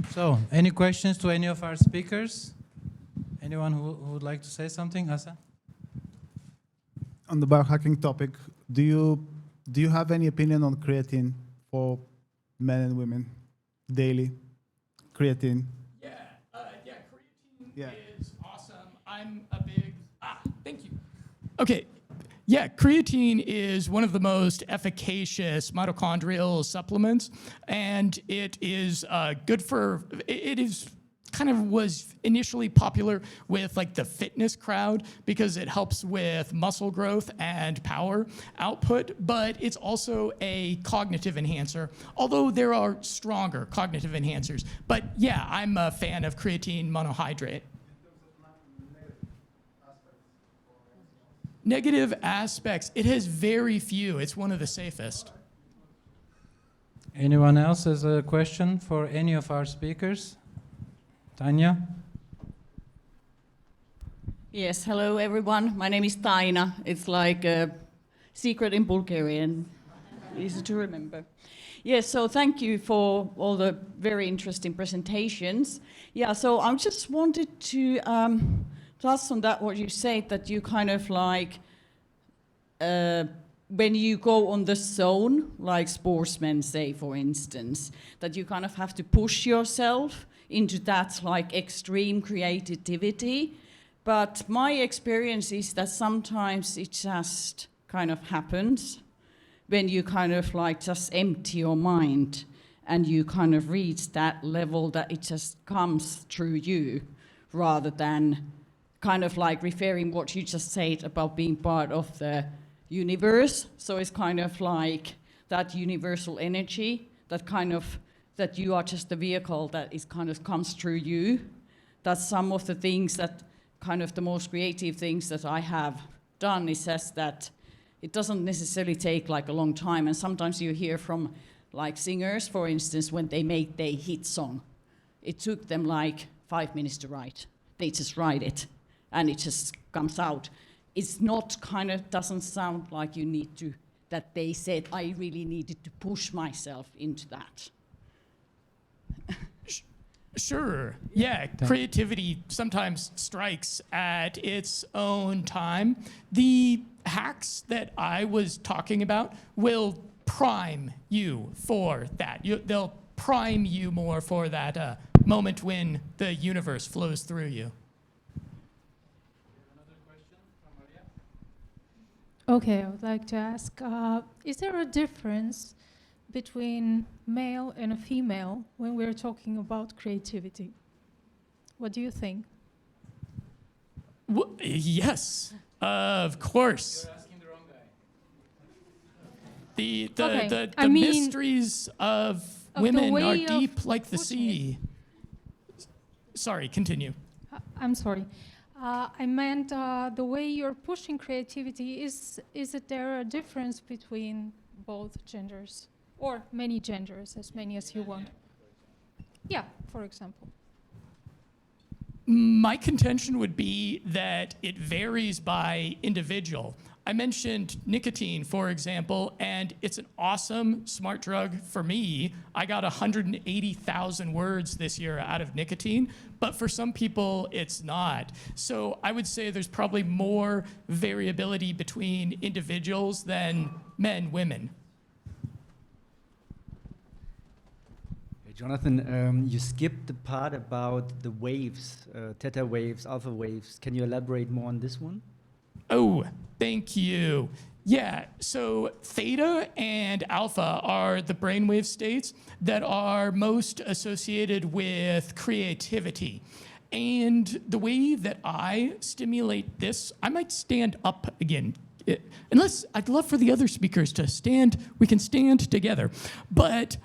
So, any questions to any of our speakers? Anyone who would like to say something? Asa? On the biohacking topic, do you have any opinion on creatine for men and women daily? Creatine. Creatine is awesome. I'm a big, thank you. Okay, yeah, creatine is one of the most efficacious mitochondrial supplements, and it is good for, it is kind of was initially popular with like the fitness crowd because it helps with muscle growth and power output, but it's also a cognitive enhancer, although there are stronger cognitive enhancers. But yeah, I'm a fan of creatine monohydrate. Negative aspects, it has very few. It's one of the safest. Anyone else has a question for any of our speakers? Tanya? Yes, hello everyone. My name is Taina. It's like a secret in Bulgarian. Easy to remember. Yes, so thank you for all the very interesting presentations. Yeah, so I just wanted to touch on that, what you said, that you kind of like, when you go on the zone, like sportsmen say, for instance, that you kind of have to push yourself into that like extreme creativity. But my experience is that sometimes it just kind of happens when you kind of like just empty your mind and you kind of reach that level that it just comes through you, rather than kind of like referring what you just said about being part of the universe. So it's kind of like that universal energy that kind of, that you are just the vehicle that is kind of comes through you. That's some of the things that kind of the most creative things that I have done is just that it doesn't necessarily take like a long time. And sometimes you hear from like singers, for instance, when they make their hit song, it took them like 5 minutes to write. They just write it and it just comes out. It's not kind of, doesn't sound like you need to, that they said, I really needed to push myself into that. Sure. Yeah, creativity sometimes strikes at its own time. The hacks that I was talking about will prime you for that. They'll prime you more for that moment when the universe flows through you. Another question from Maria? Okay, I would like to ask, is there a difference between male and a female when we're talking about creativity? What do you think? Yes, of course. You're asking the wrong guy. The mysteries of women are deep like the sea. Sorry, continue. I'm sorry. I meant the way you're pushing creativity, is it there a difference between both genders? Or many genders, as many as you want. Yeah, for example. My contention would be that it varies by individual. I mentioned nicotine, for example, and it's an awesome smart drug for me. I got 180,000 words this year out of nicotine, but for some people it's not. So I would say there's probably more variability between individuals than men, women. Jonathan, you skipped the part about the waves, theta waves, alpha waves. Can you elaborate more on this one? Oh, thank you. Yeah, so theta and alpha are the brainwave states that are most associated with creativity. And the way that I stimulate this, I might stand up again. Unless I'd love for the other speakers to stand, we can stand together. But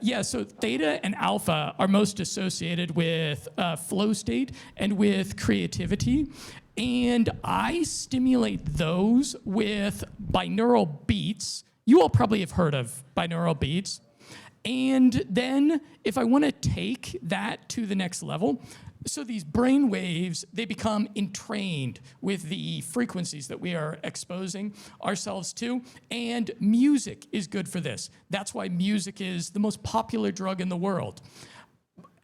yeah, so theta and alpha are most associated with flow state and with creativity. And I stimulate those with binaural beats. You all probably have heard of binaural beats. And then if I want to take that to the next level, so these brain waves, they become entrained with the frequencies that we are exposing ourselves to, and music is good for this. That's why music is the most popular drug in the world.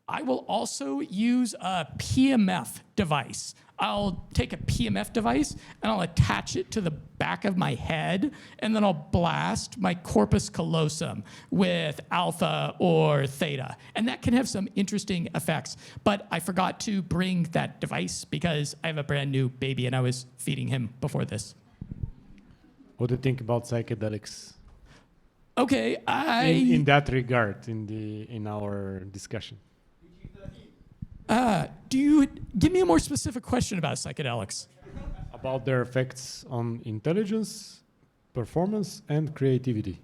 I will also use a PMF device. I'll take a PMF device and I'll attach it to the back of my head, and then I'll blast my corpus callosum with alpha or theta. And that can have some interesting effects. But I forgot to bring that device because I have a brand new baby and I was feeding him before this. What do you think about psychedelics Okay, in that regard in our discussion? do you give me a more specific question about psychedelics? About their effects on intelligence, performance, and creativity.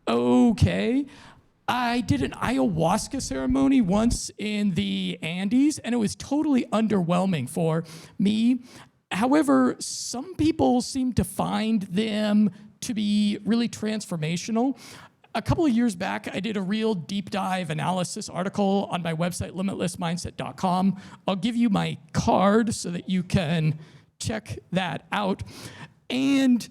Okay. I did an ayahuasca ceremony once in the Andes, and it was totally underwhelming for me. However, some people seem to find them to be really transformational. A couple of years back, I did a real deep dive analysis article on my website, limitlessmindset.com. I'll give you my card so that you can check that out. And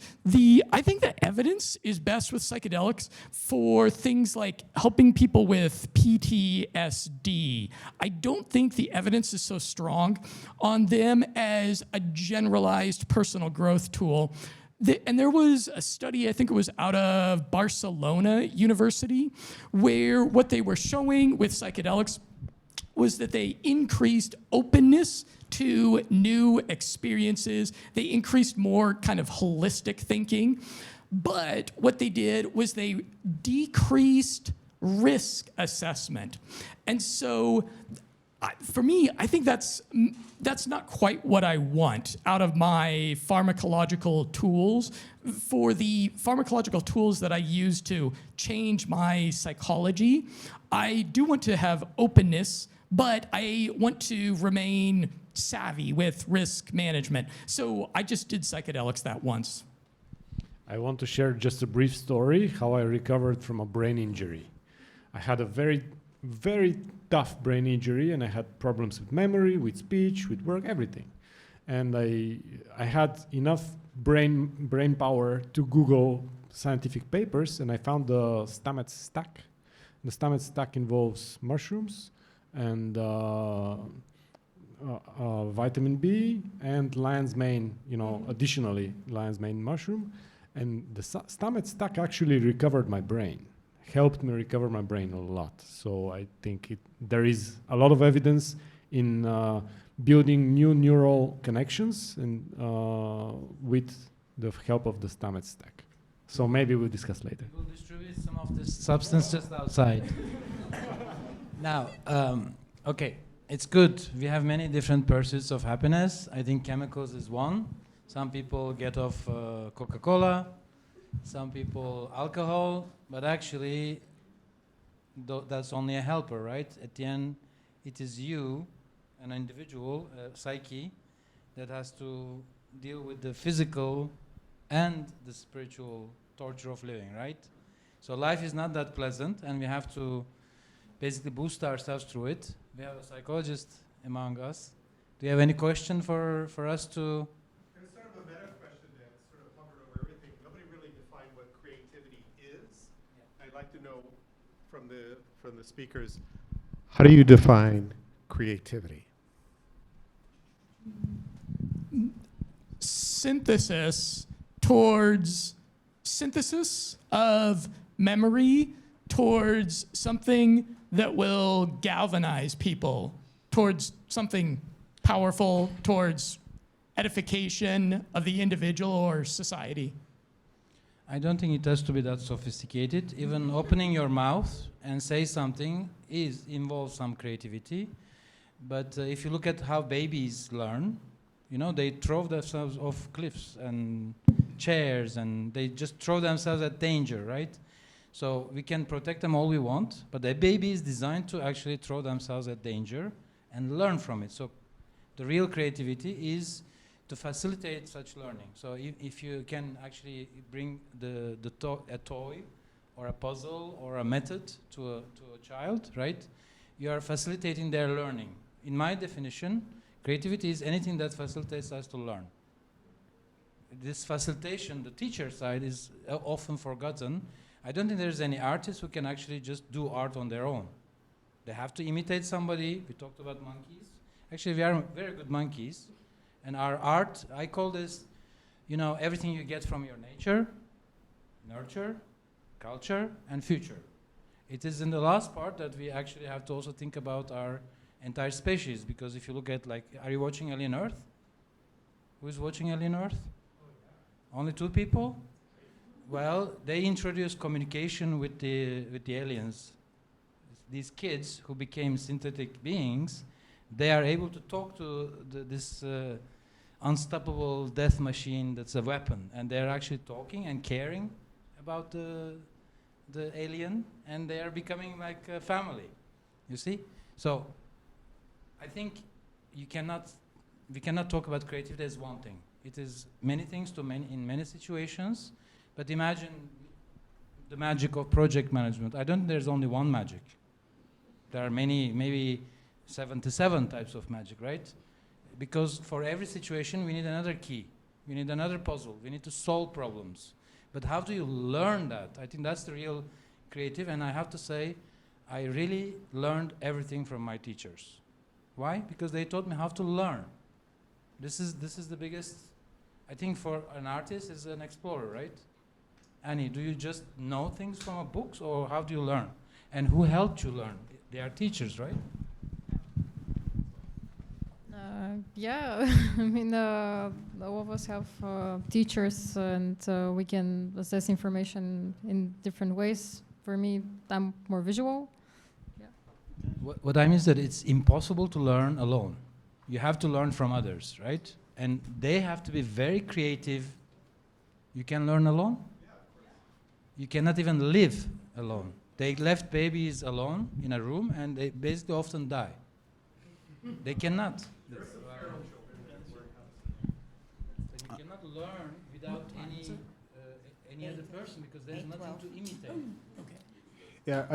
I think the evidence is best with psychedelics for things like helping people with PTSD. I don't think the evidence is so strong on them as a generalized personal growth tool. And there was a study, I think it was out of Barcelona University, where what they were showing with psychedelics was that they increased openness to new experiences. They increased more kind of holistic thinking. But what they did was they decreased risk assessment. And so for me, I think that's not quite what I want out of my pharmacological tools. For the pharmacological tools that I use to change my psychology, I do want to have openness, but I want to remain savvy with risk management. So I just did psychedelics that once. I want to share just a brief story how I recovered from a brain injury. I had a very, very tough brain injury, and I had problems with memory, with speech, with work, everything. And I had enough brain power to Google scientific papers, and I found the Stamets stack. The Stamets stack involves mushrooms and vitamin B and lion's mane, additionally lion's mane mushroom. And the Stamets stack actually recovered my brain, helped me recover my brain a lot. So I think there is a lot of evidence in building new neural connections and with the help of the Stamets stack. So maybe we'll discuss later. We'll distribute some of this substance just outside. Now, okay, it's good. We have many different pursuits of happiness. I think chemicals is one. Some people get off Coca-Cola, some people alcohol, but actually that's only a helper, right? At the end, it is you, an individual, psyche, that has to deal with the physical and the spiritual torture of living, right? So life is not that pleasant, and we have to basically boost ourselves through it. We have a psychologist among us. Do you have any question for us to? It's sort of a meta question that sort of hovered over everything. Nobody really defined what creativity is. Yeah. I'd like to know from the speakers, how do you define creativity? Synthesis of memory towards something that will galvanize people, towards something powerful, towards edification of the individual or society. I don't think it has to be that sophisticated. Even opening your mouth and say something involves some creativity. But if you look at how babies learn, they throw themselves off cliffs and chairs, and they just throw themselves at danger, right? So we can protect them all we want, but the baby is designed to actually throw themselves at danger and learn from it. So the real creativity is to facilitate such learning. So if you can actually bring a toy or a puzzle or a method to a child, right? You are facilitating their learning. In my definition, creativity is anything that facilitates us to learn. This facilitation, the teacher side, is often forgotten. I don't think there's any artist who can actually just do art on their own. They have to imitate somebody. We talked about monkeys. Actually, we are very good monkeys. And our art, I call this, everything you get from your nature, nurture, culture, and future. It is in the last part that we actually have to also think about our entire species, because if you look at, are you watching Alien Earth? Who's watching Alien Earth? Only 2 people? Well, they introduced communication with the aliens. These kids who became synthetic beings, they are able to talk to this unstoppable death machine that's a weapon, and they're actually talking and caring about the alien, and they are becoming like a family. You see? So I think we cannot talk about creativity as one thing. It is many things in many situations, but imagine the magic of project management. I don't think there's only one magic. There are many, maybe 77 types of magic, right? Because for every situation, we need another key. We need another puzzle. We need to solve problems. But how do you learn that? I think that's the real creative, and I have to say, I really learned everything from my teachers. Why? Because they taught me how to learn. This is the biggest, I think, for an artist is an explorer, right? Annie, do you just know things from a books, or how do you learn? And who helped you learn? They are teachers, right? Yeah, I mean, all of us have teachers, and we can assess information in different ways. For me, I'm more visual. Yeah. What I mean is that it's impossible to learn alone. You have to learn from others, right? And they have to be very creative. You can learn alone? You cannot even live alone. They left babies alone in a room, and they basically often die. They cannot. You cannot learn without any other person, because there's nothing to imitate. Yeah,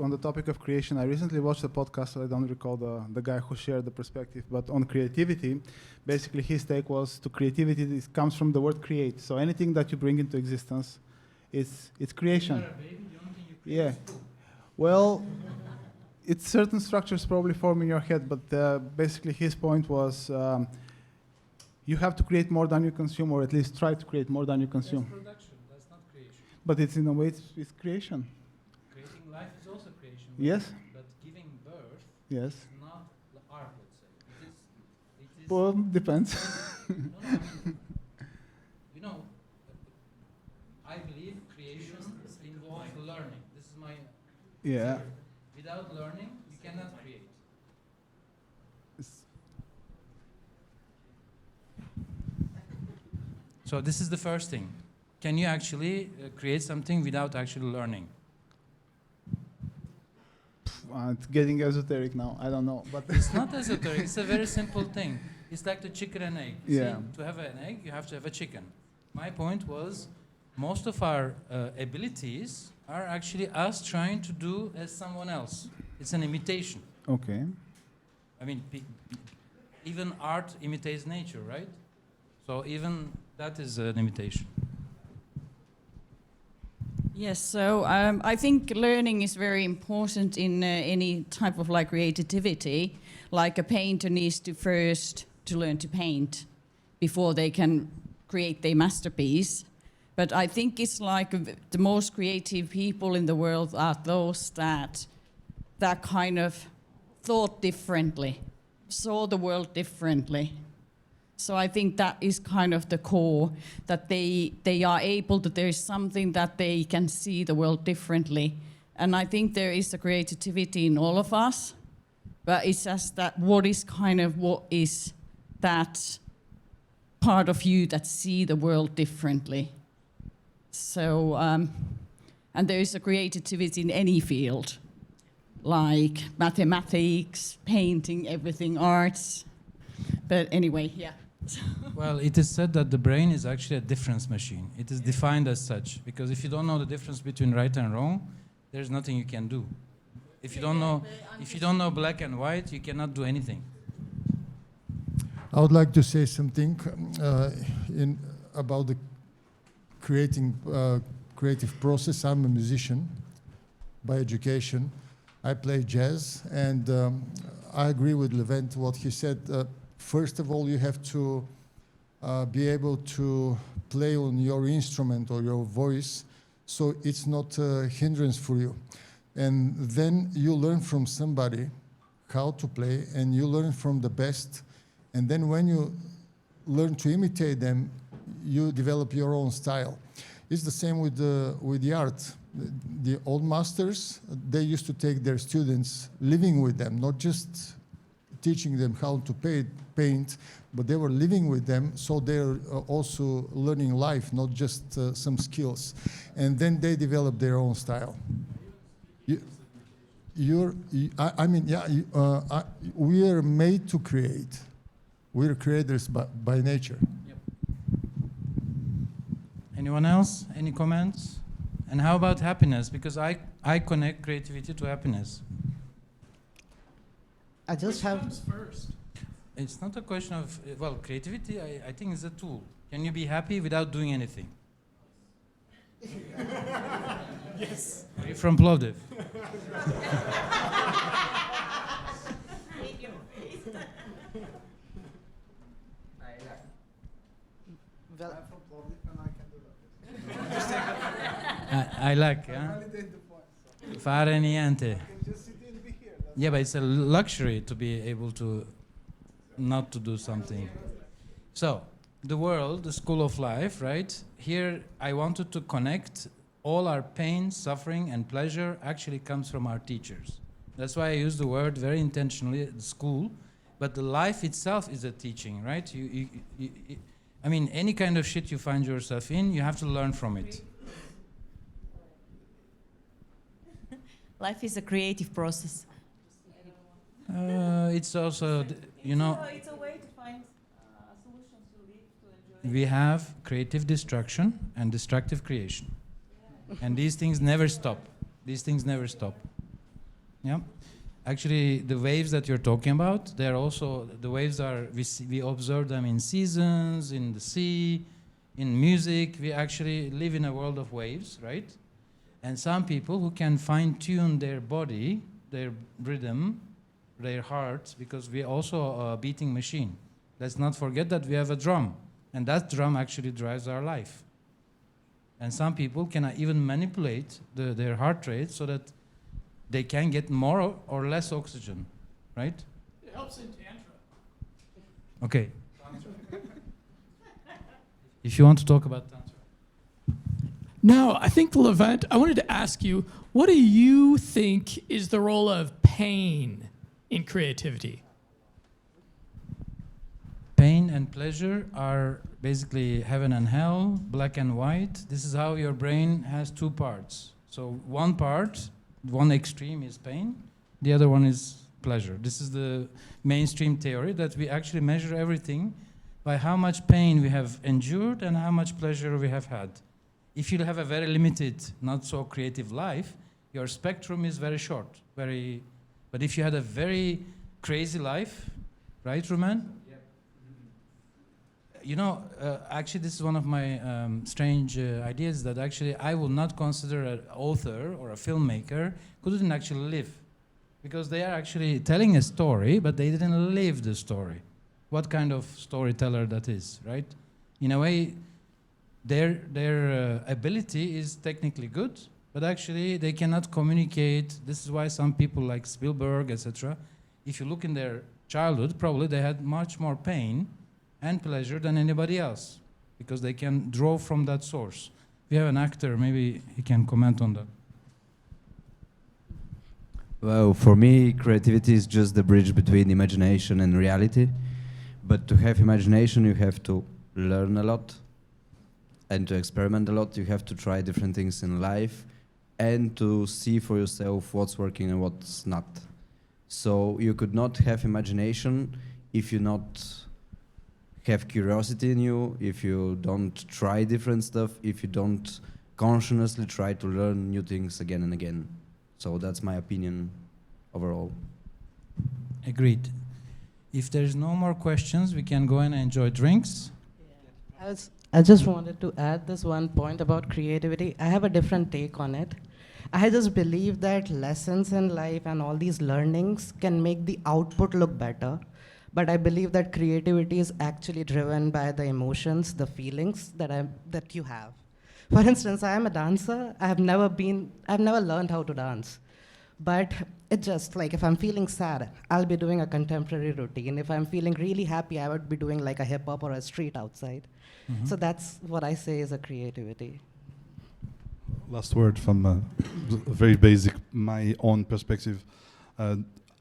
on the topic of creation, I recently watched a podcast, so I don't recall the guy who shared the perspective, but on creativity, basically his take was to creativity, this comes from the word create. So anything that you bring into existence, it's creation. You're a baby, the only thing you create Yeah. is poop. Well, it's certain structures probably form in your head, but basically his point was you have to create more than you consume, or at least try to create more than you consume. That's production, that's not creation. But it's in a way, it's creation. Creating life is also creation. Yes. But giving birth Yes. is not art, let's say. It is Well, depends. No, I believe creation involves learning. This is my Yeah. theory. Without learning, you cannot create. It's- So this is the first thing. Can you actually create something without actually learning? It's getting esoteric now. I don't know, but It's not esoteric. It's a very simple thing. It's like the chicken and egg. See, Yeah. to have an egg, you have to have a chicken. My point was, most of our abilities are actually us trying to do as someone else. It's an imitation. okay. I mean, even art imitates nature, right? So even that is an imitation. Yes, so I think learning is very important in any type of like creativity. Like a painter needs to first to learn to paint before they can create their masterpiece. But I think it's like the most creative people in the world are those that kind of thought differently, saw the world differently. So I think that is kind of the core, that they are able to, there is something that they can see the world differently. And I think there is a creativity in all of us, but it's just that what is that part of you that see the world differently. So, and there is a creativity in any field, like mathematics, painting, everything, arts. But anyway, yeah. Well, it is said that the brain is actually a difference machine. It is defined as such, because if you don't know the difference between right and wrong, there's nothing you can do. If you don't know black and white, you cannot do anything. I would like to say something about the creative process. I'm a musician by education, I play jazz, and I agree with Levent what he said. First of all, you have to be able to play on your instrument or your voice, so it's not a hindrance for you. And then you learn from somebody how to play, and you learn from the best. And then when you learn to imitate them, you develop your own style. It's the same with the art. The old masters, they used to take their students living with them, not just teaching them how to paint, but they were living with them, so they're also learning life, not just some skills. And then they develop their own style. We are made to create. We're creators by nature. Yep. Anyone else? Any comments? And how about happiness? Because I connect creativity to happiness. I just have. Comes first. It's not a question of, well, creativity, I think, is a tool. Can you be happy without doing anything? Yes. Are you from Plovdiv? Well, I like, yeah? Fare niente. Yeah, but it's a luxury to be able to not to do something. So, the world, the school of life, right? Here, I wanted to connect all our pain, suffering, and pleasure actually comes from our teachers. That's why I use the word very intentionally, the school. But the life itself is a teaching, right? I mean, any kind of shit you find yourself in, you have to learn from it. Life is a creative process. It's also, you know, It's a way to find solutions to live, to enjoy. we have creative destruction and destructive creation. And these things never stop. These things never stop. Yeah. Actually, the waves that you're talking about, they're also, the waves are, we observe them in seasons, in the sea, in music. We actually live in a world of waves, right? And some people who can fine-tune their body, their rhythm, their heart, because we also are a beating machine. Let's not forget that we have a drum, and that drum actually drives our life. And some people can even manipulate their heart rate so that they can get more or less oxygen, right? It helps in Tantra. Okay. If you want to talk about Tantra. No, I think, Levent, I wanted to ask you, what do you think is the role of pain in creativity? Pain and pleasure are basically heaven and hell, black and white. This is how your brain has two parts. So one part, one extreme is pain, the other one is pleasure. This is the mainstream theory that we actually measure everything by how much pain we have endured and how much pleasure we have had. If you have a very limited, not so creative life, your spectrum is very short. But if you had a very crazy life, right, Roman? You know, actually, this is one of my strange ideas that actually I would not consider an author or a filmmaker who didn't actually live. Because they are actually telling a story, but they didn't live the story. What kind of storyteller that is, right? In a way, their ability is technically good, but actually they cannot communicate. This is why some people like Spielberg, etc., if you look in their childhood, probably they had much more pain and pleasure than anybody else, because they can draw from that source. We have an actor, maybe he can comment on that. Well, for me, creativity is just the bridge between imagination and reality. But to have imagination, you have to learn a lot. And to experiment a lot, you have to try different things in life and to see for yourself what's working and what's not. So you could not have imagination if you not have curiosity in you, if you don't try different stuff, if you don't consciously try to learn new things again and again. So that's my opinion overall. Agreed. If there's no more questions, we can go and enjoy drinks. I just wanted to add this one point about creativity. I have a different take on it. I just believe that lessons in life and all these learnings can make the output look better. But I believe that creativity is actually driven by the emotions, the feelings that you have. For instance, I am a dancer. I've never learned how to dance. But it's just like if I'm feeling sad, I'll be doing a contemporary routine. If I'm feeling really happy, I would be doing like a hip hop or a street outside. So that's what I say is a creativity. Last word from a very basic, my own perspective.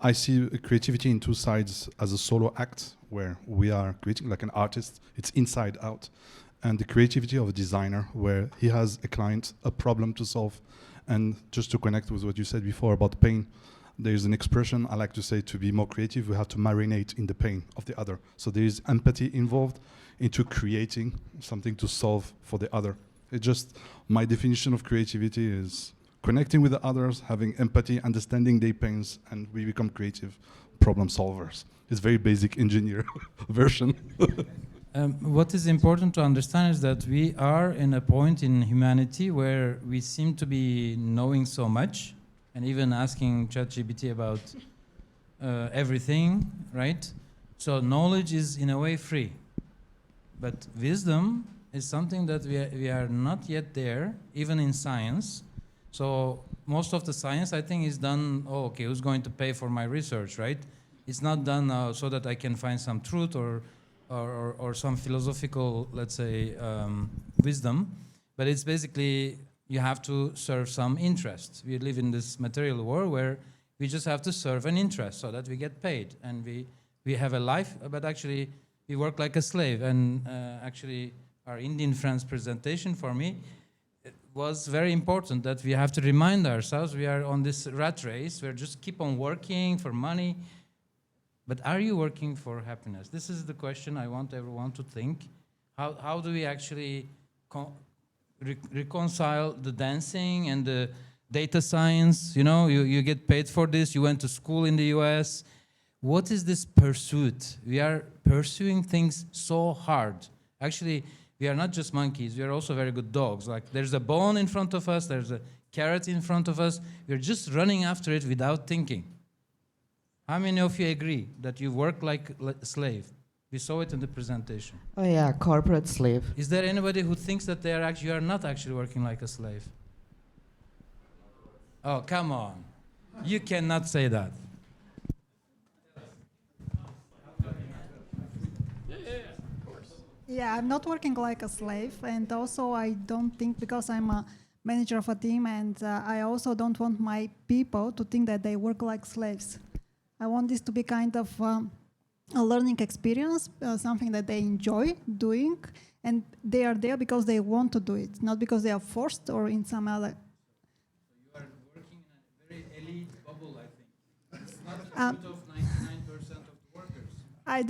I see creativity in two sides: as a solo act, where we are creating like an artist, it's inside out, and the creativity of a designer, where he has a client, a problem to solve. And just to connect with what you said before about pain, there's an expression I like to say: to be more creative, we have to marinate in the pain of the other. So there is empathy involved into creating something to solve for the other. It's just my definition of creativity is connecting with the others, having empathy, understanding their pains, and we become creative problem solvers. It's very basic engineer version. What is important to understand is that we are in a point in humanity where we seem to be knowing so much, and even asking ChatGPT about everything, right? So knowledge is in a way free, but wisdom is something that we are not yet there, even in science. So most of the science, I think, is done, okay, who's going to pay for my research, right? It's not done so that I can find some truth or some philosophical, let's say, wisdom, but it's basically you have to serve some interest. We live in this material world where we just have to serve an interest so that we get paid, and we have a life, but actually we work like a slave. And actually our Indian friend's presentation for me was very important, that we have to remind ourselves we are on this rat race, we just keep on working for money. But are you working for happiness? This is the question I want everyone to think. How do we actually reconcile the dancing and the data science? You know, you get paid for this, you went to school in the US. What is this pursuit? We are pursuing things so hard. Actually, we are not just monkeys, we are also very good dogs. Like there's a bone in front of us, there's a carrot in front of us. We're just running after it without thinking. How many of you agree that you work like a slave? We saw it in the presentation. Oh yeah, corporate slave. Is there anybody who thinks that you are not actually working like a slave? Oh, come on. You cannot say that. Yeah, I'm not working like a slave, and also I don't think, because I'm a manager of a team, and I also don't want my people to think that they work like slaves. I want this to be kind of a learning experience, something that they enjoy doing, and they are there because they want to do it, not because they are forced or in some other. So you are working in a very elite bubble, I think. It's not the truth of 99% of the workers. I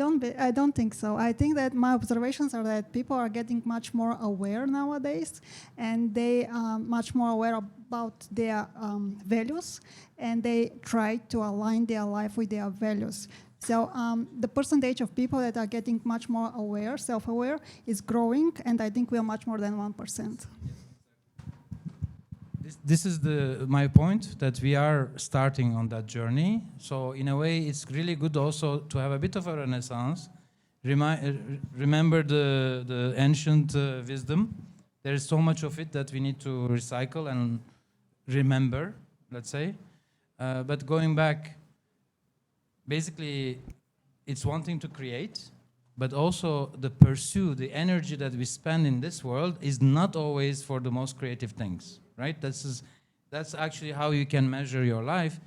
don't think so. I think that my observations are that people are getting much more aware nowadays, and they are much more aware about their values, and they try to align their life with their values. So the percentage of people that are getting much more aware, self-aware, is growing, and I think we are much more than 1%. This is my point, that we are starting on that journey. So in a way, it's really good also to have a bit of a renaissance. Remember the ancient wisdom. There is so much of it that we need to recycle and remember, let's say. But going back, basically, it's wanting to create, but also the pursuit, the energy that we spend in this world is not always for the most creative things, right? That's actually how you can measure your life,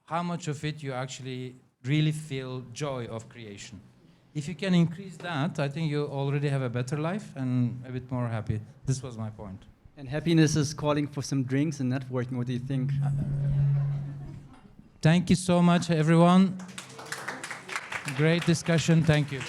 how much of it you actually really feel joy of creation. If you can increase that, I think you already have a better life and a bit more happy. This was my point. And happiness is calling for some drinks and networking. What do you think? Thank you so much, everyone. Great discussion. Thank you.